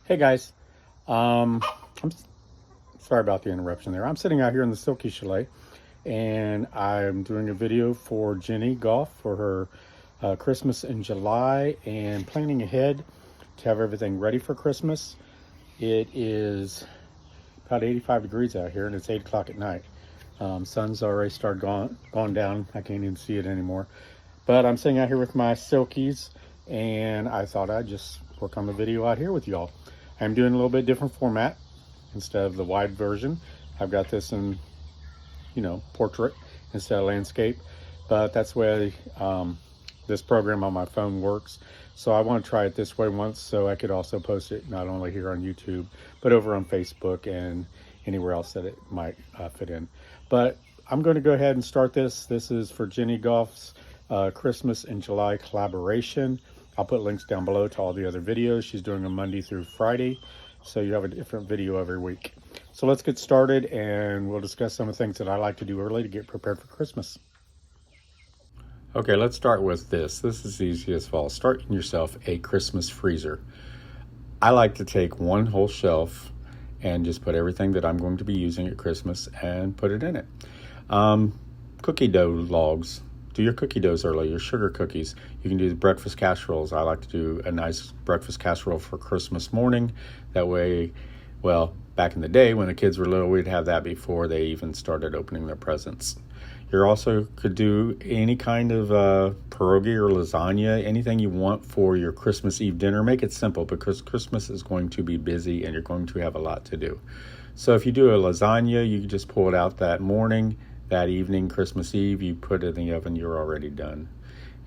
Hey guys, I'm sorry about the interruption there. I'm sitting out here in the Silky Chalet and I'm doing a video for Jeni Golf for her Christmas in July and planning ahead to have everything ready for Christmas. It is about 85 degrees out here and it's 8 o'clock at night. Sun's already started gone down. I can't even see it anymore. But I'm sitting out here with my Silkies and I thought I'd just work on the video out here with y'all. I'm doing a little bit different format. Instead of the wide version, I've got this in, portrait instead of landscape. But that's the way this program on my phone works. So I want to try it this way once so I could also post it not only here on YouTube, but over on Facebook and anywhere else that it might fit in. But I'm going to go ahead and start this. This is for Jeni Golf's Christmas in July collaboration. I'll put links down below to all the other videos. She's doing them Monday through Friday, so you have a different video every week. So let's get started and we'll discuss some of the things that I like to do early to get prepared for Christmas. Okay, let's start with this. This is the easiest of all. Starting yourself a Christmas freezer. I like to take one whole shelf and just put everything that I'm going to be using at Christmas and put it in it. Cookie dough logs. Do your cookie doughs early, your sugar cookies. You can do the breakfast casseroles. I like to do a nice breakfast casserole for Christmas morning. That way, well, back in the day when the kids were little, we'd have that before they even started opening their presents. You also could do any kind of pierogi or lasagna, anything you want for your Christmas Eve dinner. Make it simple because Christmas is going to be busy and you're going to have a lot to do. So if you do a lasagna, you can just pull it out that morning. That evening, Christmas Eve, you put it in the oven, you're already done.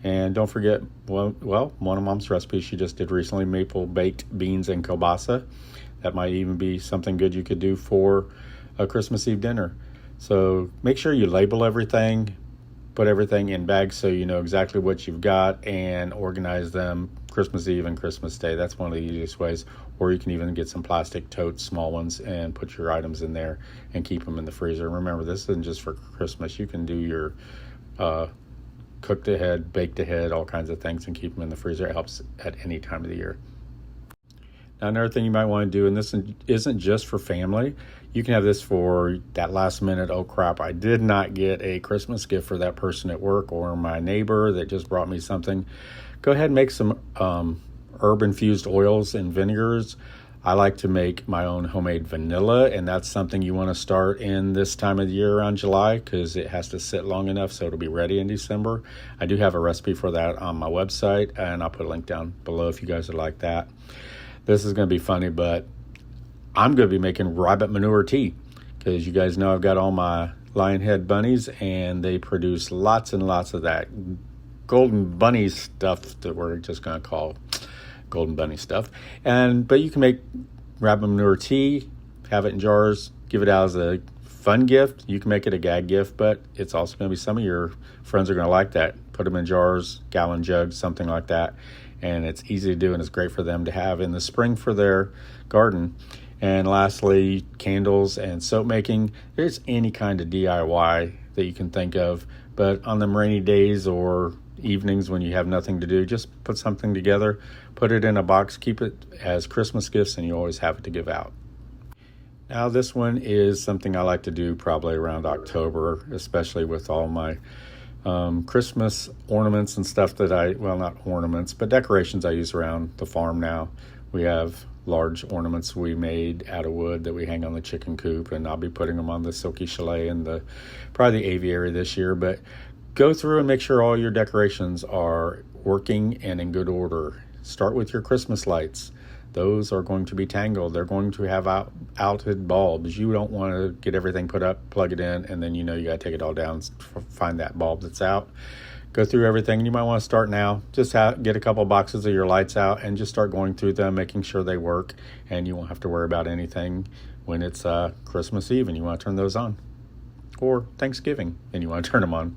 And don't forget, well, one of Mom's recipes she just did recently, maple baked beans and kielbasa. That might even be something good you could do for a Christmas Eve dinner. So make sure you label everything, put everything in bags so you know exactly what you've got, and organize them Christmas Eve and Christmas Day. That's one of the easiest ways. Or you can even get some plastic totes, small ones, and put your items in there and keep them in the freezer. Remember, this isn't just for Christmas. You can do your cooked ahead, baked ahead, all kinds of things and keep them in the freezer. It helps at any time of the year. Now, another thing you might want to do, and this isn't just for family, you can have this for that last minute, oh crap, I did not get a Christmas gift for that person at work or my neighbor that just brought me something. Go ahead and make some herb-infused oils and vinegars. I like to make my own homemade vanilla, and that's something you want to start in this time of the year around July because it has to sit long enough so it'll be ready in December. I do have a recipe for that on my website, and I'll put a link down below if you guys would like that. This is going to be funny, but I'm going to be making rabbit manure tea because you guys know I've got all my lionhead bunnies, and they produce lots and lots of that golden bunny stuff that we're just going to call golden bunny stuff. But you can make rabbit manure tea, have it in jars, give it out as a fun gift. You can make it a gag gift, but it's also going to be some of your friends are going to like that. Put them in jars, gallon jugs, something like that. And it's easy to do, and it's great for them to have in the spring for their garden. And lastly, candles and soap making. There's any kind of DIY that you can think of, but on them rainy days or evenings when you have nothing to do, just put something together, put it in a box, keep it as Christmas gifts, and you always have it to give out. Now, this one is something I like to do probably around October, especially with all my Christmas ornaments and stuff that not ornaments, but decorations I use around the farm now. We have large ornaments we made out of wood that we hang on the chicken coop, and I'll be putting them on the Silky Chalet and probably the aviary this year. But go through and make sure all your decorations are working and in good order. Start with your Christmas lights. Those are going to be tangled. They're going to have outed bulbs. You don't want to get everything put up, plug it in, and then you got to take it all down, find that bulb that's out. Go through everything. You might want to start now. Just get a couple boxes of your lights out and just start going through them, making sure they work, and you won't have to worry about anything when it's Christmas Eve and you want to turn those on. Or Thanksgiving and you want to turn them on.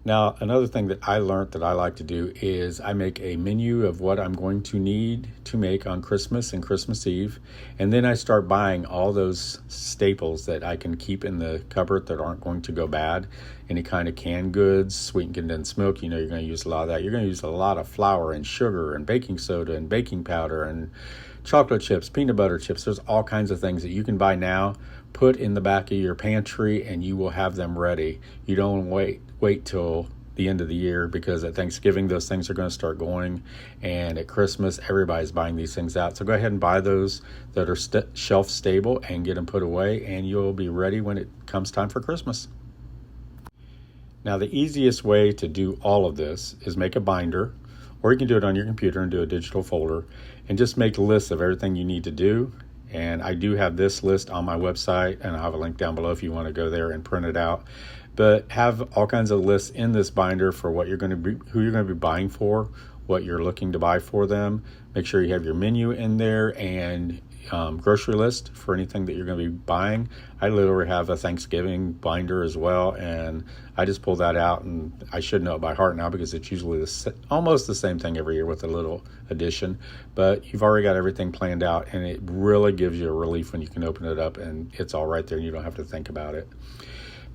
Now, another thing that I learned that I like to do is I make a menu of what I'm going to need to make on Christmas and Christmas Eve. And then I start buying all those staples that I can keep in the cupboard that aren't going to go bad. Any kind of canned goods, sweetened condensed milk, you're going to use a lot of that. You're going to use a lot of flour and sugar and baking soda and baking powder and chocolate chips, peanut butter chips. There's all kinds of things that you can buy now, put in the back of your pantry, and you will have them ready. You don't wait till the end of the year, because at Thanksgiving those things are going to start going, and at Christmas everybody's buying these things out. So go ahead and buy those that are shelf stable and get them put away, and you'll be ready when it comes time for Christmas. Now, the easiest way to do all of this is make a binder, or you can do it on your computer and do a digital folder and just make lists of everything you need to do. And I do have this list on my website, and I'll have a link down below if you want to go there and print it out. But have all kinds of lists in this binder for what you're going to be, who you're going to be buying for, what you're looking to buy for them. Make sure you have your menu in there and grocery list for anything that you're going to be buying. I literally have a Thanksgiving binder as well, and I just pulled that out, and I should know it by heart now because it's usually almost the same thing every year with a little addition. But you've already got everything planned out, and it really gives you a relief when you can open it up and it's all right there and you don't have to think about it.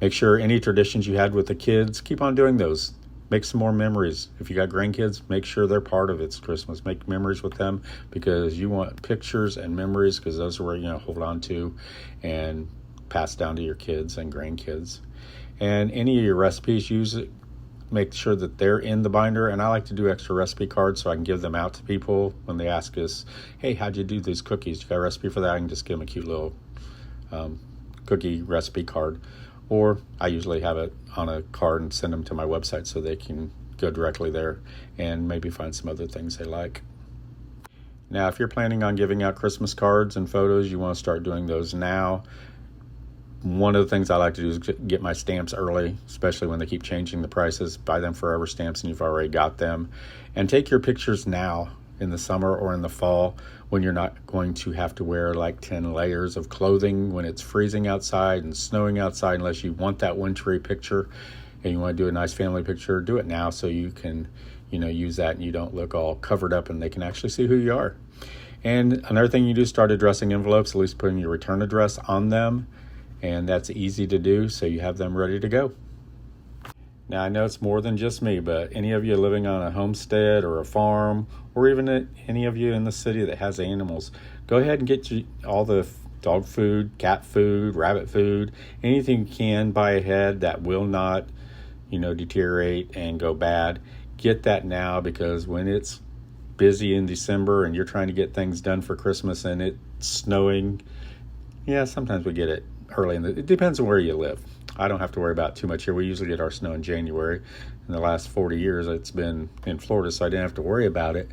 Make sure any traditions you had with the kids, keep on doing those. Make some more memories. If you got grandkids, make sure they're part of it's Christmas. Make memories with them, because you want pictures and memories, because those are where you're going to hold on to and pass down to your kids and grandkids. And any of your recipes, use it. Make sure that they're in the binder. And I like to do extra recipe cards so I can give them out to people when they ask us, hey, how'd you do these cookies? You got a recipe for that? I can just give them a cute little cookie recipe card. Or I usually have it on a card and send them to my website so they can go directly there and maybe find some other things they like. Now, if you're planning on giving out Christmas cards and photos, you want to start doing those now. One of the things I like to do is get my stamps early, especially when they keep changing the prices. Buy them forever stamps and you've already got them. And take your pictures now in the summer or in the fall, when you're not going to have to wear like 10 layers of clothing when it's freezing outside and snowing outside, unless you want that wintry picture and you want to do a nice family picture. Do it now so you can, use that and you don't look all covered up and they can actually see who you are. And another thing you do, start addressing envelopes, at least putting your return address on them. And that's easy to do, so you have them ready to go. Now, I know it's more than just me, but any of you living on a homestead or a farm, or even any of you in the city that has animals, go ahead and get all the dog food, cat food, rabbit food, anything you can buy ahead that will not, deteriorate and go bad. Get that now, because when it's busy in December and you're trying to get things done for Christmas and it's snowing, yeah, sometimes we get it early. It depends on where you live. I don't have to worry about too much here. We usually get our snow in January. In the last 40 years, it's been in Florida, so I didn't have to worry about it.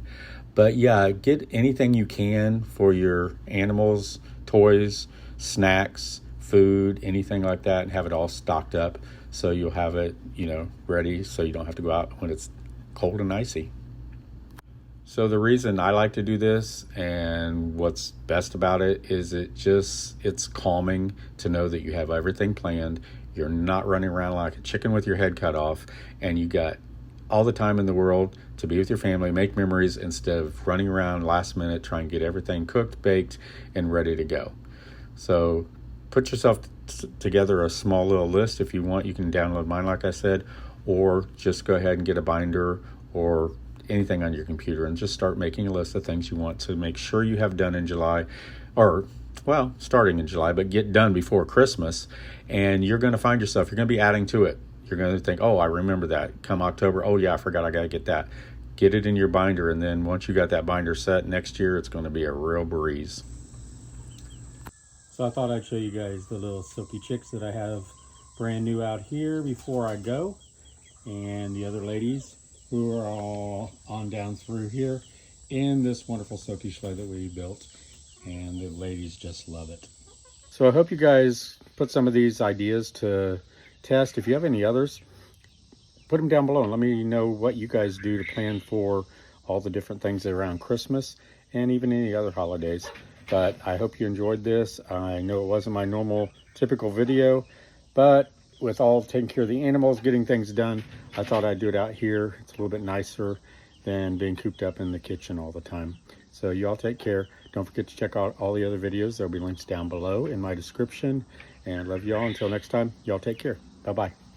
But yeah, get anything you can for your animals, toys, snacks, food, anything like that, and have it all stocked up so you'll have it, ready so you don't have to go out when it's cold and icy. So the reason I like to do this, and what's best about it, is it's calming to know that you have everything planned. You're not running around like a chicken with your head cut off, and you got all the time in the world to be with your family, make memories, instead of running around last minute trying to get everything cooked, baked, and ready to go. So put yourself together a small little list. If you want, you can download mine, like I said, or just go ahead and get a binder or anything on your computer and just start making a list of things you want to make sure you have done in July, or starting in July, but get done before Christmas. And you're going to find yourself, you're going to be adding to it. You're going to think, oh, I remember that. Come October, oh yeah, I forgot, I got to get that. Get it in your binder, and then once you got that binder set, next year it's going to be a real breeze. So I thought I'd show you guys the little silky chicks that I have brand new out here before I go, and the other ladies who are all on down through here in this wonderful silky chalet that we built, and the ladies just love it. So I hope you guys put some of these ideas to test. If you have any others, put them down below and let me know what you guys do to plan for all the different things around Christmas and even any other holidays. But I hope you enjoyed this. I know it wasn't my normal typical video, but with all taking care of the animals, getting things done, I thought I'd do it out here. It's a little bit nicer than being cooped up in the kitchen all the time. So you all take care. Don't forget to check out all the other videos. There'll be links down below in my description. And I love you all. Until next time, y'all take care. Bye-bye.